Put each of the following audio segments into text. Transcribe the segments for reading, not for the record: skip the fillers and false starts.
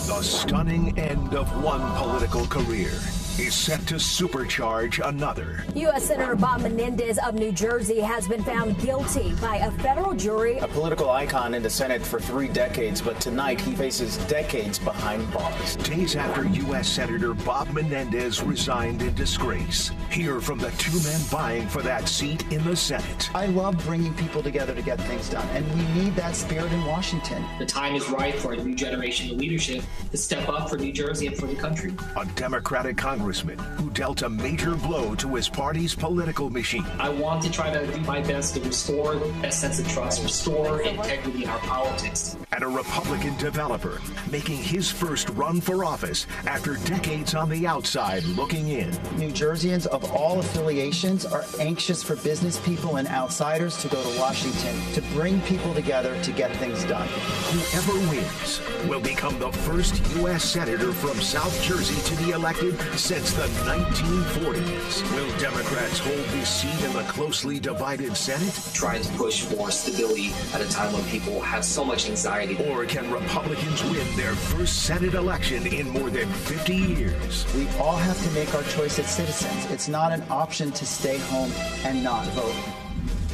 The stunning end of one political career is set to supercharge another. U.S. Senator Bob Menendez of New Jersey has been found guilty by a federal jury. A political icon in the Senate for 3 decades, but tonight he faces decades behind bars. Days after U.S. Senator Bob Menendez resigned in disgrace. Hear from the two men vying for that seat in the Senate. I love bringing people together to get things done, and we need that spirit in Washington. The time is right for a new generation of leadership to step up for New Jersey and for the country. A Democratic congressman who dealt a major blow to his party's political machine. I want to try to do my best to restore that sense of trust, restore integrity in our politics. And a Republican developer making his first run for office after decades on the outside looking in. New Jerseyans of all affiliations are anxious for business people and outsiders to go to Washington to bring people together to get things done. Whoever wins will become the first U.S. Senator from South Jersey to be elected since the 1940s. Will Democrats hold this seat in the closely divided Senate? Trying to push for stability at a time when people have so much anxiety. Or can Republicans win their first Senate election in more than 50 years? We all have to make our choice as citizens. It's not an option to stay home and not vote.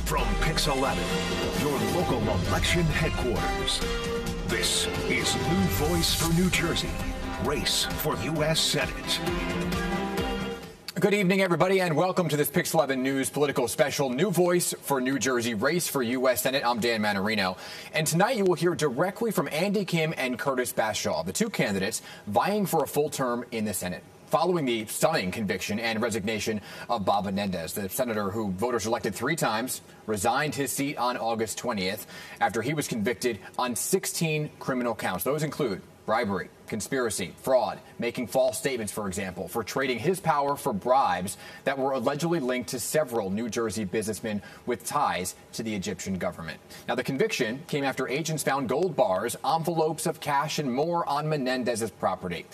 From PIX11, your local election headquarters. This is New Voice for New Jersey. Race for U.S. Senate. Good evening, everybody, and welcome to this PIX11 News political special, New Voice for New Jersey, Race for U.S. Senate. I'm Dan Manarino. And tonight you will hear directly from Andy Kim and Curtis Bashaw, the two candidates vying for a full term in the Senate, following the stunning conviction and resignation of Bob Menendez, the senator who voters elected 3 times, resigned his seat on August 20th after he was convicted on 16 criminal counts. Those include bribery, conspiracy, fraud, making false statements, for example, for trading his power for bribes that were allegedly linked to several New Jersey businessmen with ties to the Egyptian government. Now, the conviction came after agents found gold bars, envelopes of cash, and more on Menendez's property.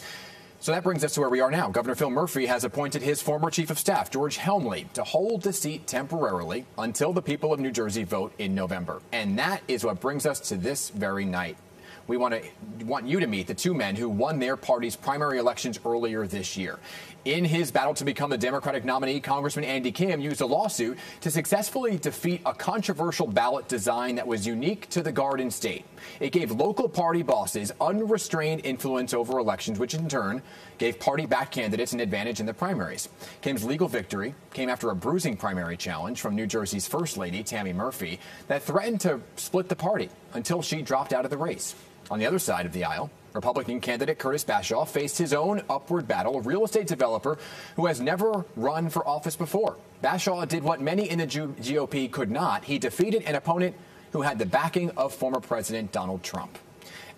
So that brings us to where we are now. Governor Phil Murphy has appointed his former chief of staff, George Helmley, to hold the seat temporarily until the people of New Jersey vote in November. And that is what brings us to this very night. We want you to meet the two men who won their party's primary elections earlier this year. In his battle to become the Democratic nominee, Congressman Andy Kim used a lawsuit to successfully defeat a controversial ballot design that was unique to the Garden State. It gave local party bosses unrestrained influence over elections, which in turn gave party-backed candidates an advantage in the primaries. Kim's legal victory came after a bruising primary challenge from New Jersey's First Lady, Tammy Murphy, that threatened to split the party until she dropped out of the race. On the other side of the aisle, Republican candidate Curtis Bashaw faced his own upward battle, a real estate developer who has never run for office before. Bashaw did what many in the GOP could not. He defeated an opponent who had the backing of former President Donald Trump.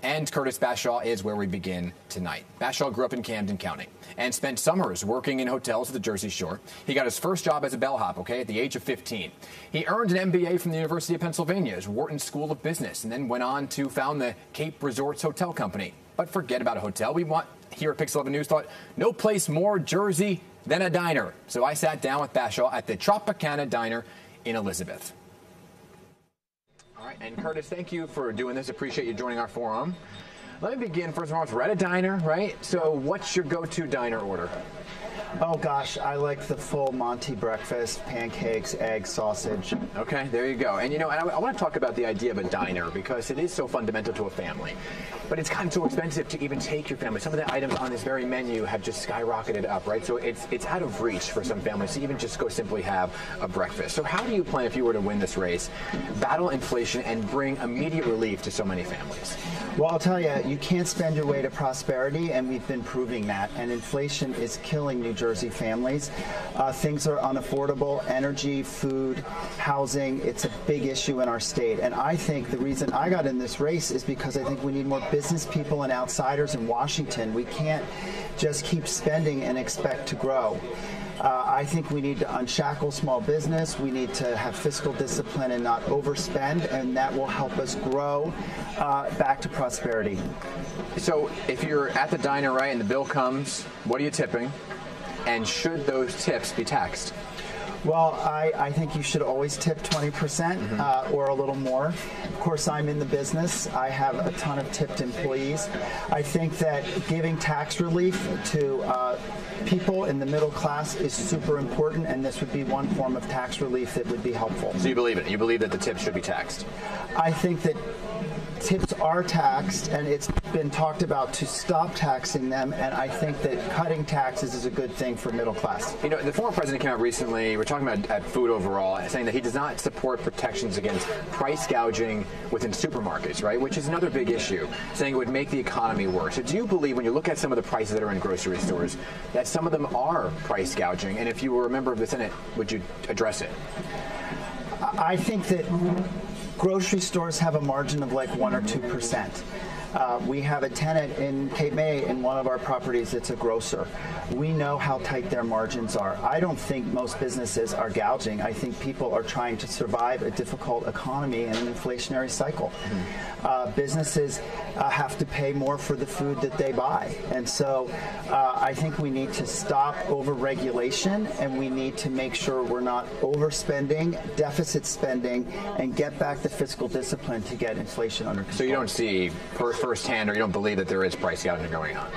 And Curtis Bashaw is where we begin tonight. Bashaw grew up in Camden County and spent summers working in hotels at the Jersey Shore. He got his first job as a bellhop, at the age of 15. He earned an MBA from the University of Pennsylvania's Wharton School of Business and then went on to found the Cape Resorts Hotel Company. But forget about a hotel. We want, here at PIX11 News, thought no place more Jersey than a diner. So I sat down with Bashaw at the Tropicana Diner in Elizabeth. All right, and Curtis, thank you for doing this. Appreciate you joining our forum. Let me begin, first of all, we're at a diner, right? So what's your go-to diner order? Oh, gosh, I like the full Monty breakfast, pancakes, eggs, sausage. Okay, there you go. And, I want to talk about the idea of a diner because it is so fundamental to a family. But it's gotten so expensive to even take your family. Some of the items on this very menu have just skyrocketed up, right? So it's out of reach for some families to even just go simply have a breakfast. So how do you plan, if you were to win this race, battle inflation and bring immediate relief to so many families? Well, I'll tell you, you can't spend your way to prosperity, and we've been proving that. And inflation is killing New Jersey families. Things are unaffordable, energy, food, housing. It's a big issue in our state. And I think the reason I got in this race is because I think we need more business people and outsiders in Washington. We can't just keep spending and expect to grow. I think we need to unshackle small business. We need to have fiscal discipline and not overspend, and that will help us grow back to prosperity. So if you're at the diner, right, and the bill comes, what are you tipping? And should those tips be taxed? Well, I think you should always tip 20% or a little more. Of course, I'm in the business. I have a ton of tipped employees. I think that giving tax relief to people in the middle class is super important, and this would be one form of tax relief that would be helpful. So you believe it? You believe that the tips should be taxed? I think that tips are taxed, and it's been talked about to stop taxing them, and I think that cutting taxes is a good thing for middle class. You know, the former president came out recently, we're talking about food overall, saying that he does not support protections against price gouging within supermarkets, right, which is another big issue, saying it would make the economy worse. So do you believe, when you look at some of the prices that are in grocery stores, that some of them are price gouging? And if you were a member of the Senate, would you address it? I think that grocery stores have a margin of like 1 or 2%. We have a tenant in Cape May in one of our properties that's a grocer. We know how tight their margins are. I don't think most businesses are gouging. I think people are trying to survive a difficult economy and an inflationary cycle. Businesses have to pay more for the food that they buy. And so I think we need to stop over-regulation, and we need to make sure we're not overspending, deficit spending, and get back the fiscal discipline to get inflation under control. So you don't see firsthand, or you don't believe that there is price gouging going on?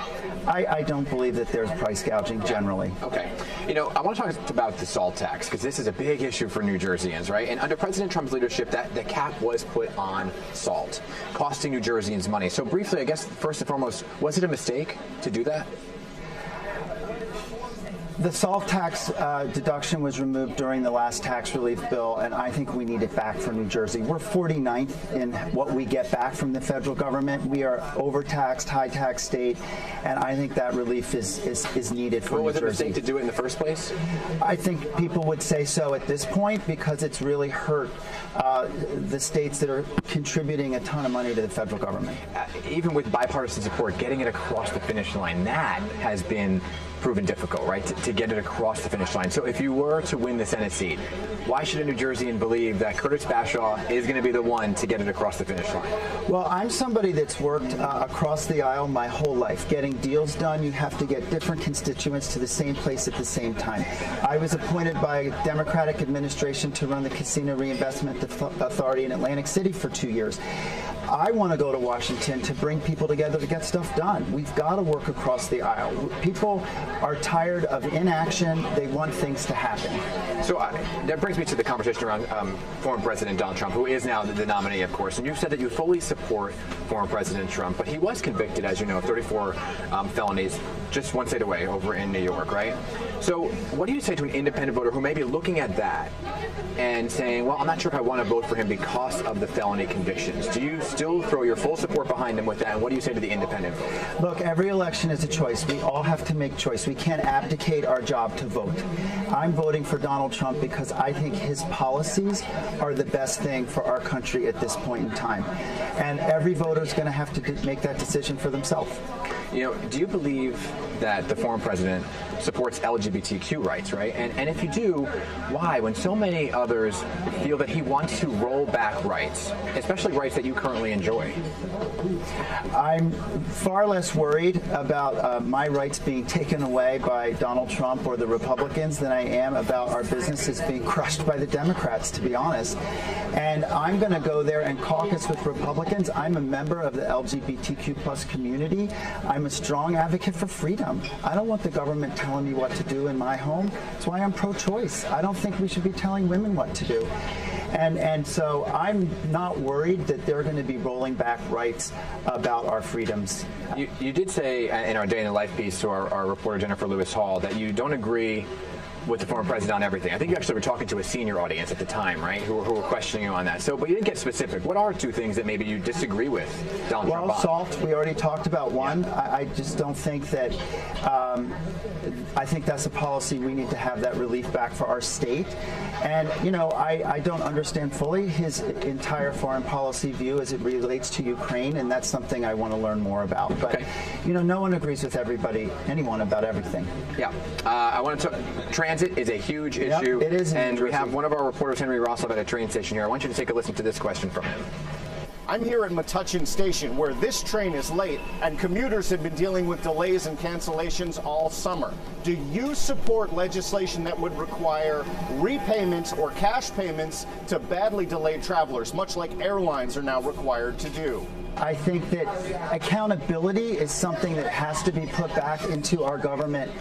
I don't believe that there's price gouging generally. Okay. You know, I want to talk about the SALT tax, because this is a big issue for New Jerseyans, right? And under President Trump's leadership, the cap was put on salt, costing New Jerseyans money. So briefly, I guess, first and foremost, was it a mistake to do that? The SALT tax deduction was removed during the last tax relief bill, and I think we need it back for New Jersey. We're 49th in what we get back from the federal government. We are overtaxed, high-tax state, and I think that relief is needed for New Jersey. Was it a mistake to do it in the first place? I think people would say so at this point, because it's really hurt the states that are contributing a ton of money to the federal government. Even with bipartisan support, getting it across the finish line, that has been proven difficult, right, to get it across the finish line. So if you were to win the Senate seat, why should a New Jerseyan believe that Curtis Bashaw is going to be the one to get it across the finish line? Well, I'm somebody that's worked across the aisle my whole life. Getting deals done, you have to get different constituents to the same place at the same time. I was appointed by a Democratic administration to run the Casino Reinvestment Authority in Atlantic City for 2 years. I want to go to Washington to bring people together to get stuff done. We've got to work across the aisle. People are tired of inaction. They want things to happen. So that brings me to the conversation around former President Donald Trump, who is now the nominee, of course. And you've said that you fully support former President Trump, but he was convicted, as you know, of 34 felonies just one state away over in New York, right? So what do you say to an independent voter who may be looking at that and saying, well, I'm not sure if I want to vote for him because of the felony convictions? Do you still throw your full support behind him with that? And what do you say to the independent voter? Look, every election is a choice. We all have to make choice. We can't abdicate our job to vote. I'm voting for Donald Trump because I think his policies are the best thing for our country at this point in time. And every voter is going to have to make that decision for themselves. You know, do you believe that the former president supports LGBTQ rights, right? And if you do, why? When so many others feel that he wants to roll back rights, especially rights that you currently enjoy. I'm far less worried about my rights being taken away by Donald Trump or the Republicans than I am about our businesses being crushed by the Democrats, to be honest. And I'm going to go there and caucus with Republicans. I'm a member of the LGBTQ plus community. I'm a strong advocate for freedom. I don't want the government telling me what to do in my home. That's why I'm pro-choice. I don't think we should be telling women what to do. And so I'm not worried that they're going to be rolling back rights about our freedoms. You did say in our Day in the Life piece to our reporter Jennifer Lewis Hall that you don't agree with the former president on everything. I think you actually were talking to a senior audience at the time, right, who were questioning you on that. So, but you didn't get specific. What are two things that maybe you disagree with Donald Trump on? Well, SALT, we already talked about one. Yeah. I just don't think that, I think that's a policy we need to have that relief back for our state. And, you know, I don't understand fully his entire foreign policy view as it relates to Ukraine, and that's something I want to learn more about. But, you know, no one agrees with anyone about everything. Yeah. I want to transit is a huge issue. It is. And we have one of our reporters, Henry Rossov, at a train station here. I want you to take a listen to this question from him. I'm here at Metuchen Station, where this train is late, and commuters have been dealing with delays and cancellations all summer. Do you support legislation that would require repayments or cash payments to badly delayed travelers, much like airlines are now required to do? I think that accountability is something that has to be put back into our government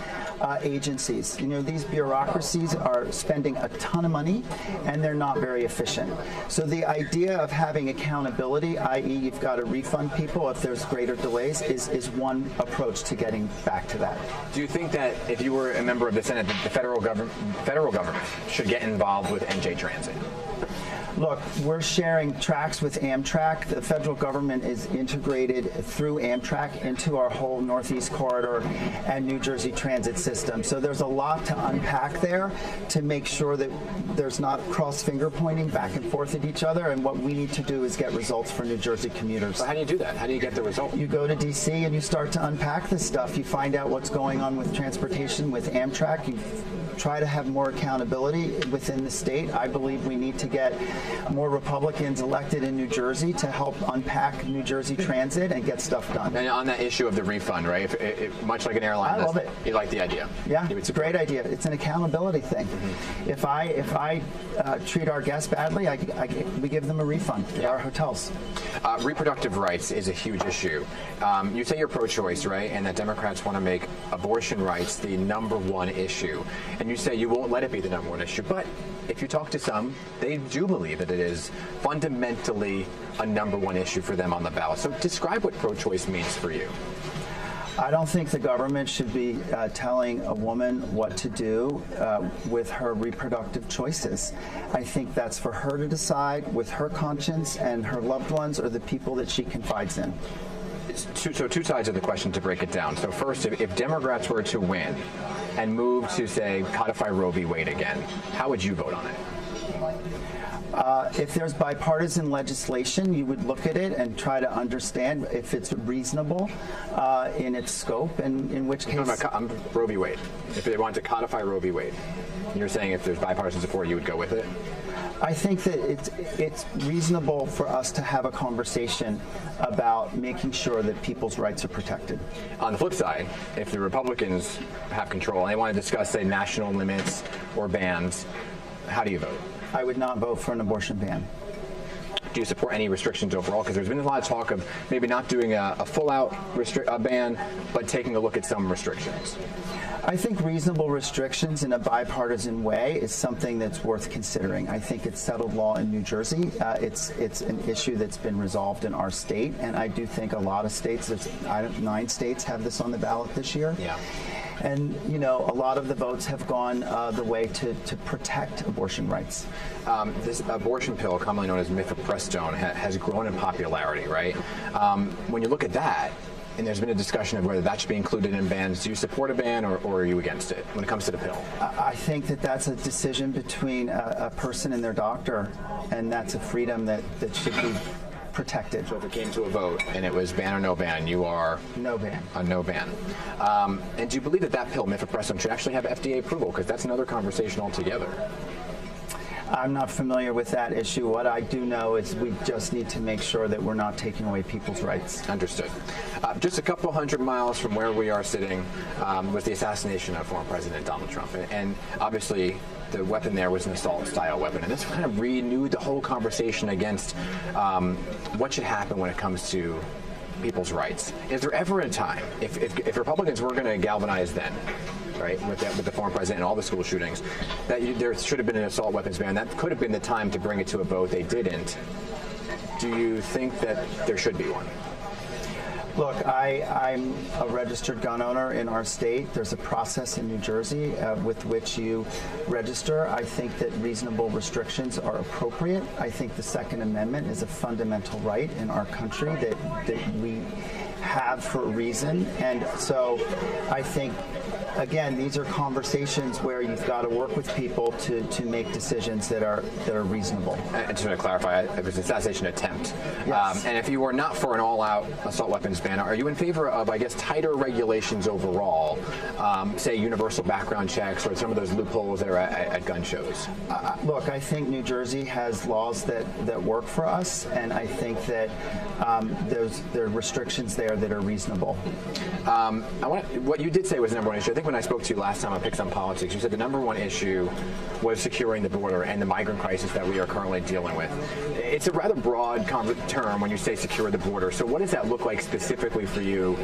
agencies. You know, these bureaucracies are spending a ton of money and they're not very efficient. So the idea of having accountability, i.e. you've got to refund people if there's greater delays, is one approach to getting back to that. Do you think that if you were a member of the Senate, the federal government should get involved with NJ Transit? Look, we're sharing tracks with Amtrak. The federal government is integrated through Amtrak into our whole Northeast Corridor and New Jersey transit system. So there's a lot to unpack there to make sure that there's not cross-finger pointing back and forth at each other. And what we need to do is get results for New Jersey commuters. So how do you do that? How do you get the result? You go to D.C. and you start to unpack this stuff. You find out what's going on with transportation, with Amtrak. You try to have more accountability within the state. I believe we need to get more Republicans elected in New Jersey to help unpack New Jersey transit and get stuff done. And on that issue of the refund, right? Much like an airline, I love it. You like the idea? Yeah, it's a great idea. It's an accountability thing. Mm-hmm. If I treat our guests badly, we give them a refund at our hotels. Reproductive rights is a huge issue. You say you're pro-choice, right? And that Democrats want to make abortion rights the #1 issue. And you say you won't let it be the #1 issue. But if you talk to some, they do believe that it is fundamentally a #1 issue for them on the ballot. So describe what pro-choice means for you. I don't think the government should be telling a woman what to do with her reproductive choices. I think that's for her to decide with her conscience and her loved ones or the people that she confides in. So two sides of the question to break it down. So first, if Democrats were to win and move to, say, codify Roe v. Wade again, how would you vote on it? If there's bipartisan legislation, you would look at it and try to understand if it's reasonable in its scope, and in which case... I'm Roe v. Wade. If they wanted to codify Roe v. Wade, you're saying if there's bipartisan support, you would go with it? I think that it's reasonable for us to have a conversation about making sure that people's rights are protected. On the flip side, if the Republicans have control and they want to discuss, say, national limits or bans, how do you vote? I would not vote for an abortion ban. Do you support any restrictions overall? Because there's been a lot of talk of maybe not doing a full-out ban, but taking a look at some restrictions. I think reasonable restrictions in a bipartisan way is something that's worth considering. I think it's settled law in New Jersey. It's an issue that's been resolved in our state, and I do think a lot of states, 9 states have this on the ballot this year. Yeah. And, you know, a lot of the votes have gone the way to protect abortion rights. This abortion pill, commonly known as mifepristone, has grown in popularity, right? When you look at that, and there's been a discussion of whether that should be included in bans, do you support a ban or are you against it when it comes to the pill? I think that that's a decision between a person and their doctor, and that's a freedom that should be protected. So if it came to a vote and it was ban or no ban, you are no ban. A no ban. And do you believe that pill, mifepristone, should actually have FDA approval? Because that's another conversation altogether. I'm not familiar with that issue. What I do know is we just need to make sure that we're not taking away people's rights. Understood. Just a couple hundred miles from where we are sitting was the assassination of former President Donald Trump. And obviously, the weapon there was an assault-style weapon. And this kind of renewed the whole conversation against what should happen when it comes to people's rights. Is there ever a time, if Republicans were going to galvanize then, right, with the former president and all the school shootings, that there should have been an assault weapons ban? That could have been the time to bring it to a vote. They didn't. Do you think that there should be one? Look, I'm a registered gun owner in our state. There's a process in New Jersey with which you register. I think that reasonable restrictions are appropriate. I think the Second Amendment is a fundamental right in our country that we have for a reason. And so I think, again, these are conversations where you've got to work with people to make decisions that are reasonable. And just to clarify, it was an assassination attempt. Yes. And if you were not for an all-out assault weapons ban, are you in favor of, I guess, tighter regulations overall, say universal background checks or some of those loopholes that are at gun shows? Look, I think New Jersey has laws that work for us, and I think that there are restrictions there that are reasonable. What you did say was the number one issue. I think when I spoke to you last time on PIX11 Politics, you said the number one issue was securing the border and the migrant crisis that we are currently dealing with. It's a rather broad term when you say secure the border. So what does that look like specifically for you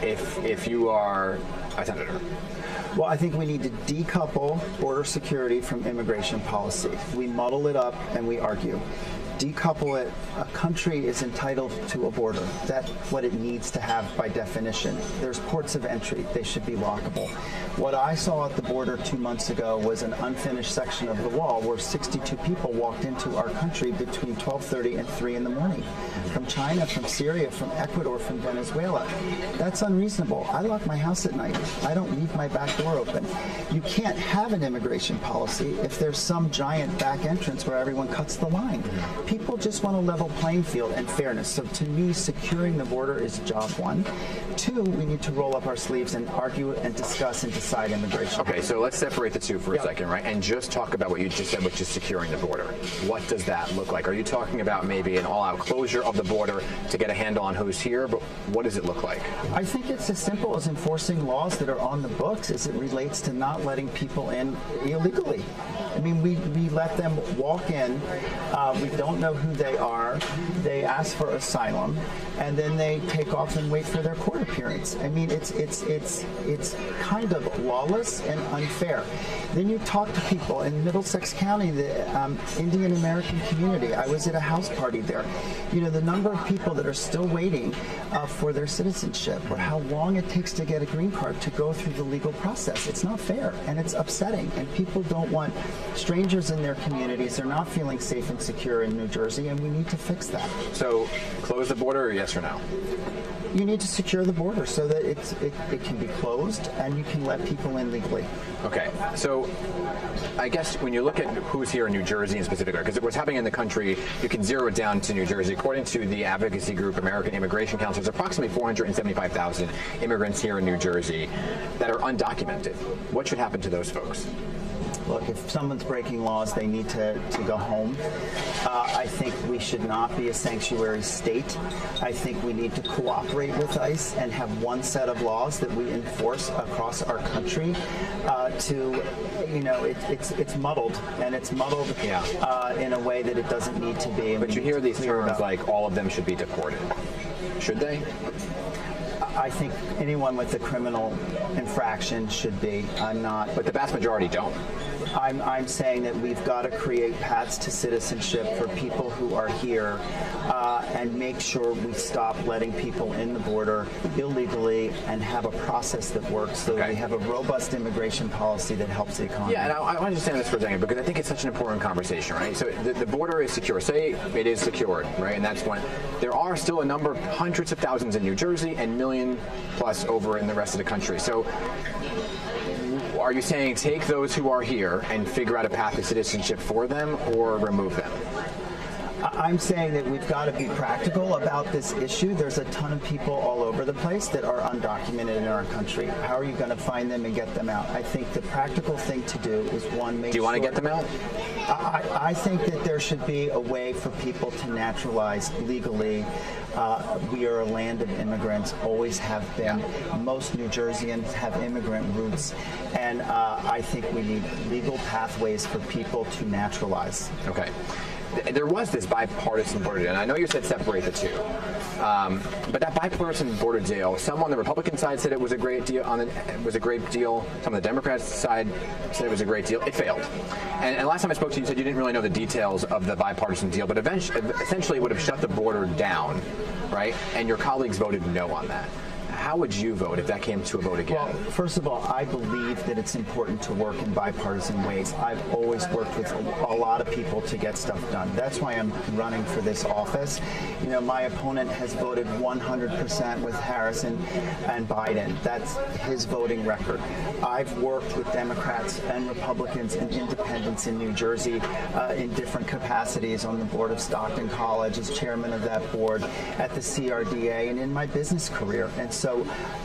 if you are a senator? Well, I think we need to decouple border security from immigration policy. We muddle it up and we argue. Decouple it. A country is entitled to a border. That's what it needs to have by definition. There's ports of entry. They should be lockable. What I saw at the border 2 months ago was an unfinished section of the wall where 62 people walked into our country between 12:30 and 3 in the morning. From China, from Syria, from Ecuador, from Venezuela. That's unreasonable. I lock my house at night. I don't leave my back door open. You can't have an immigration policy if there's some giant back entrance where everyone cuts the line. People just want a level playing field and fairness. So to me, securing the border is job one. Two, we need to roll up our sleeves and argue and discuss and decide immigration. Okay, so let's separate the two for a second, right? And just talk about what you just said, which is securing the border. What does that look like? Are you talking about maybe an all-out closure of the border to get a handle on who's here? But what does it look like? I think it's as simple as enforcing laws that are on the books as it relates to not letting people in illegally. I mean, we let them walk in. We don't know who they are. They ask for asylum, and then they take off and wait for their court appearance. I mean, it's kind of lawless and unfair. Then you talk to people in Middlesex County, the Indian American community. I was at a house party there. You know, the number of people that are still waiting for their citizenship, or how long it takes to get a green card to go through the legal process. It's not fair, and it's upsetting, and people don't want strangers in their communities. They're not feeling safe and secure in New Jersey, and we need to fix that. So, close the border, or yes or no? You need to secure the border so that it can be closed and you can let people in legally. Okay, so I guess when you look at who's here in New Jersey in specific, because what's happening in the country, you can zero it down to New Jersey. According to the advocacy group American Immigration Council, there's approximately 475,000 immigrants here in New Jersey that are undocumented. What should happen to those folks? Look, if someone's breaking laws, they need to go home. I think we should not be a sanctuary state. I think we need to cooperate with ICE and have one set of laws that we enforce across our country. It's muddled, and it's muddled in a way that it doesn't need to be. But you hear these terms like all of them should be deported. Should they? I think anyone with a criminal infraction should be. I'm not. But the vast majority don't. I'm saying that we've got to create paths to citizenship for people who are here and make sure we stop letting people in the border illegally and have a process that works so that we have a robust immigration policy that helps the economy. Yeah, and I want to understand this for a second because I think it's such an important conversation, right? So the border is secure. Say it is secured, right? And that's one. There are still a number of hundreds of thousands in New Jersey and million plus over in the rest of the country. So are you saying take those who are here and figure out a path to citizenship for them or remove them? I'm saying that we've got to be practical about this issue. There's a ton of people all over the place that are undocumented in our country. How are you going to find them and get them out? I think the practical thing to do is one, make sure. Do you want to get them out? I think that there should be a way for people to naturalize legally. We are a land of immigrants, always have been. Most New Jerseyans have immigrant roots, and I think we need legal pathways for people to naturalize. Okay. There was this bipartisan border deal, and I know you said separate the two. But that bipartisan border deal, some on the Republican side said it was a great deal. Some on the Democrats side said it was a great deal. It failed. And last time I spoke to you, you said you didn't really know the details of the bipartisan deal, but essentially it would have shut the border down, right? And your colleagues voted no on that. how would you vote if that came to a vote again? Well, first of all, I believe that it's important to work in bipartisan ways. I've always worked with a lot of people to get stuff done. That's why I'm running for this office. You know, my opponent has voted 100% with Harris and Biden. That's his voting record. I've worked with Democrats and Republicans and independents in New Jersey in different capacities on the board of Stockton College, as chairman of that board, at the CRDA, and in my business career. And so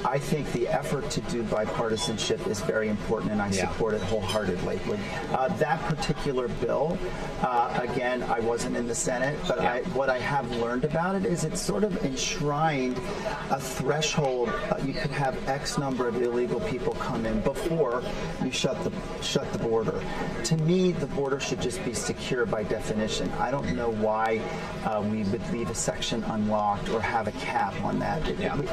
I think the effort to do bipartisanship is very important, and I support it wholeheartedly. That particular bill, again, I wasn't in the Senate, but what I have learned about it is it's sort of enshrined a threshold. You could have X number of illegal people come in before you shut the border. To me, the border should just be secure by definition. I don't know why we would leave a section unlocked or have a cap on that.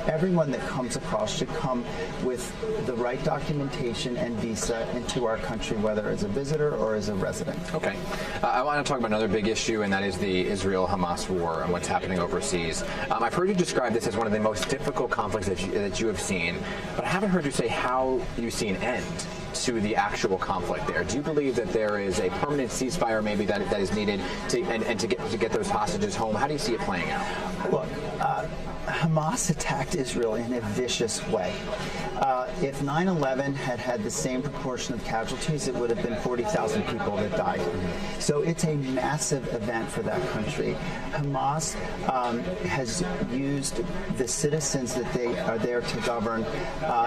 Everyone that comes across should come with the right documentation and visa into our country, whether as a visitor or as a resident. Okay. I want to talk about another big issue, and that is the Israel-Hamas war and what's happening overseas. I've heard you describe this as one of the most difficult conflicts that you have seen, but I haven't heard you say how you see an end to the actual conflict there. Do you believe that there is a permanent ceasefire maybe that is needed to get those hostages home? How do you see it playing out? Look, Hamas attacked Israel in a vicious way. If 9/11 had had the same proportion of casualties, it would have been 40,000 people that died. So it's a massive event for that country. Hamas has used the citizens that they are there to govern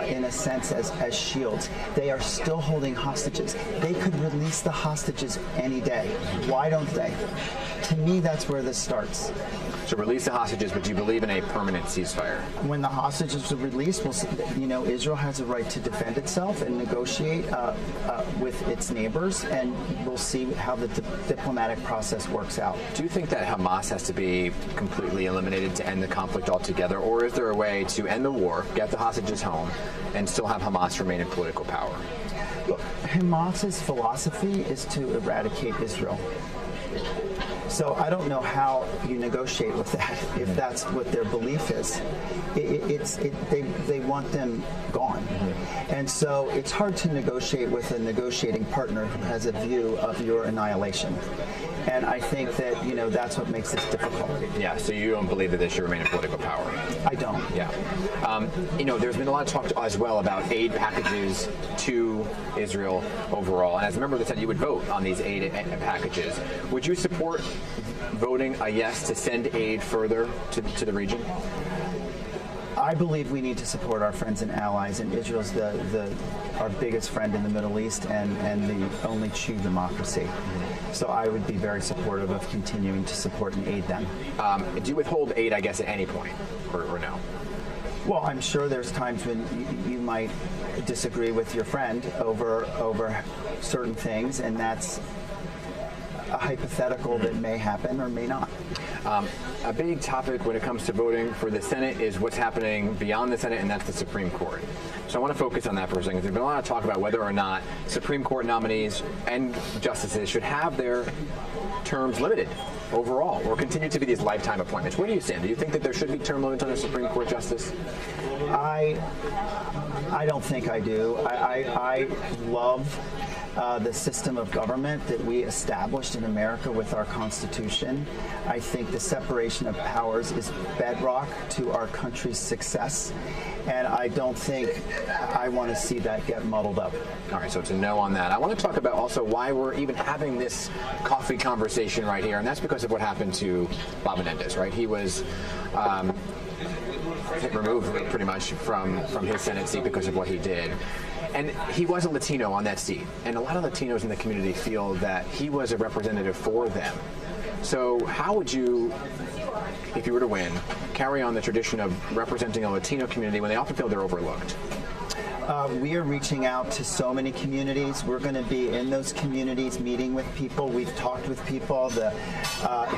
in a sense as shields. They are still holding hostages. They could release the hostages any day. Why don't they? To me, that's where this starts. So release the hostages, but do you believe in a permanent ceasefire? When the hostages are released, Israel has a right to defend itself and negotiate with its neighbors, and we'll see how the diplomatic process works out. Do you think that Hamas has to be completely eliminated to end the conflict altogether, or is there a way to end the war, get the hostages home, and still have Hamas remain in political power? Look, Hamas's philosophy is to eradicate Israel. So I don't know how you negotiate with that if that's what their belief is. They want them gone. And so it's hard to negotiate with a negotiating partner who has a view of your annihilation. And I think that, that's what makes this difficult. Yeah, so you don't believe that they should remain in political power? I don't. Yeah. There's been a lot of talk as well about aid packages to Israel overall. And as a member of the Senate, you would vote on these aid packages. Would you support voting a yes to send aid further to the region? I believe we need to support our friends and allies, and Israel's our biggest friend in the Middle East and the only true democracy. So I would be very supportive of continuing to support and aid them. Do you withhold aid, I guess, at any point, or no? Well, I'm sure there's times when you might disagree with your friend over certain things, and that's a hypothetical that may happen or may not. A big topic when it comes to voting for the Senate is what's happening beyond the Senate, and that's the Supreme Court. So I want to focus on that for a second. There's been a lot of talk about whether or not Supreme Court nominees and justices should have their terms limited overall or continue to be these lifetime appointments. Where do you stand? Do you think that there should be term limits on a Supreme Court justice? I don't think I do. I love the system of government that we established in America with our Constitution. I think the separation of powers is bedrock to our country's success, and I don't think I want to see that get muddled up. All right, so it's a no on that. I want to talk about also why we're even having this coffee conversation right here, and that's because of what happened to Bob Menendez, right? He was removed pretty much from his Senate seat because of what he did. And he was a Latino on that seat. And a lot of Latinos in the community feel that he was a representative for them. So how would you, if you were to win, carry on the tradition of representing a Latino community when they often feel they're overlooked? We are reaching out to so many communities. We're going to be in those communities meeting with people. We've talked with people, the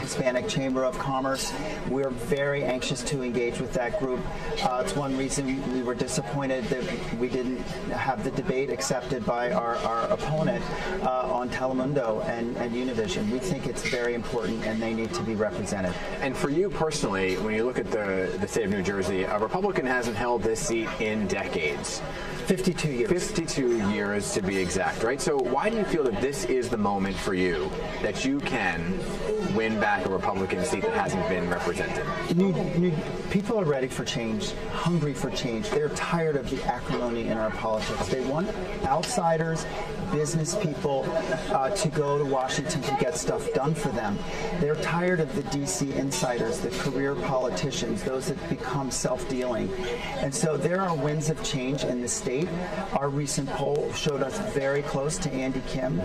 Hispanic Chamber of Commerce. We're very anxious to engage with that group. It's one reason we were disappointed that we didn't have the debate accepted by our opponent on Telemundo and Univision. We think it's very important and they need to be represented. And for you personally, when you look at the state of New Jersey, a Republican hasn't held this seat in decades. 52 years. 52 years to be exact, right? So why do you feel that this is the moment for you that you can win back a Republican seat that hasn't been represented? People are ready for change, hungry for change. They're tired of the acrimony in our politics. They want outsiders, business people to go to Washington to get stuff done for them. They're tired of the D.C. insiders, the career politicians, those that become self-dealing. And so there are winds of change in the state. Our recent poll showed us very close to Andy Kim.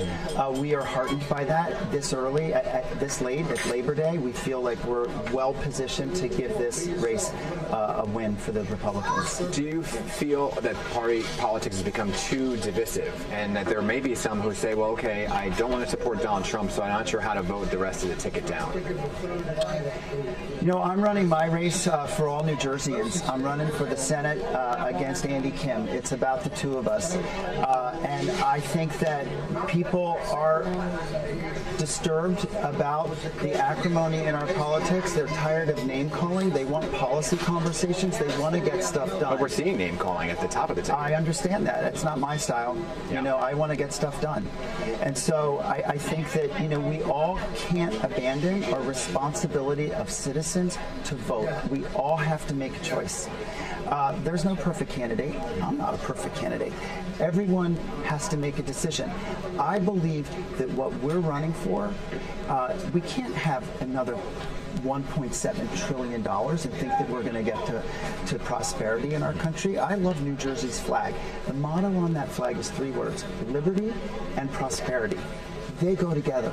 We are heartened by that this early, this late at Labor Day. We feel like we're well positioned to give this race a win for the Republicans. Do you feel that party politics has become too divisive and that there may be some who say, well, okay, I don't want to support Donald Trump, so I'm not sure how to vote the rest of the ticket down? You know, I'm running my race for all New Jerseyans. I'm running for the Senate against Andy Kim. It's about the two of us. And I think that people are disturbed about the acrimony in our politics. They're tired of name calling. They want policy conversations. They want to get stuff done. But we're seeing name calling at the top of the ticket. I understand that. It's not my style. Yeah. You know, I want to get stuff done. And so I think that, you know, we all can't abandon our responsibility of citizens to vote. We all have to make a choice. There's no perfect candidate. I'm not a perfect candidate. Everyone has to make a decision. I believe that what we're running for, we can't have another $1.7 trillion and think that we're going to get to prosperity in our country. I love New Jersey's flag. The motto on that flag is 3 words: liberty and prosperity. They go together.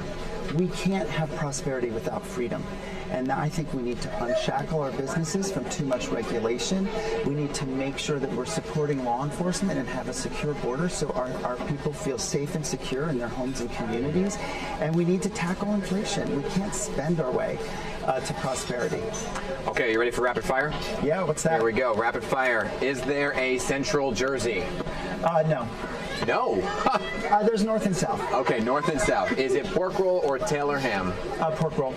We can't have prosperity without freedom. And I think we need to unshackle our businesses from too much regulation. We need to make sure that we're supporting law enforcement and have a secure border so our people feel safe and secure in their homes and communities. And we need to tackle inflation. We can't spend our way to prosperity. Okay, you ready for rapid fire? Yeah, what's that? Here we go. Rapid fire. Is there a Central Jersey? No. No. There's North and South. Okay, North and South. Is it pork roll or Taylor ham? Pork roll.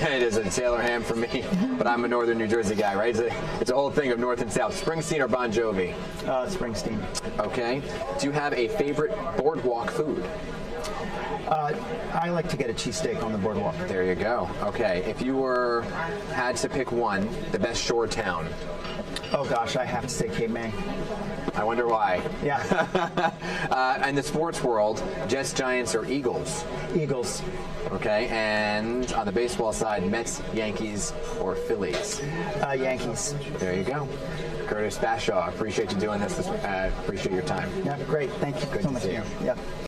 It is a Taylor ham for me, but I'm a Northern New Jersey guy, right? It's a whole thing of North and South. Springsteen or Bon Jovi? Springsteen. Okay. Do you have a favorite boardwalk food? I like to get a cheesesteak on the boardwalk. There you go. Okay. If you had to pick one, the best shore town? Oh gosh, I have to say Cape May. I wonder why. Yeah. In the sports world, Jets, Giants, or Eagles? Eagles. Okay. And on the baseball side, Mets, Yankees, or Phillies? Yankees. There you go. Curtis Bashaw, appreciate you doing this. Appreciate your time. Yeah, great. Thank you Good so to much. See you. Yeah.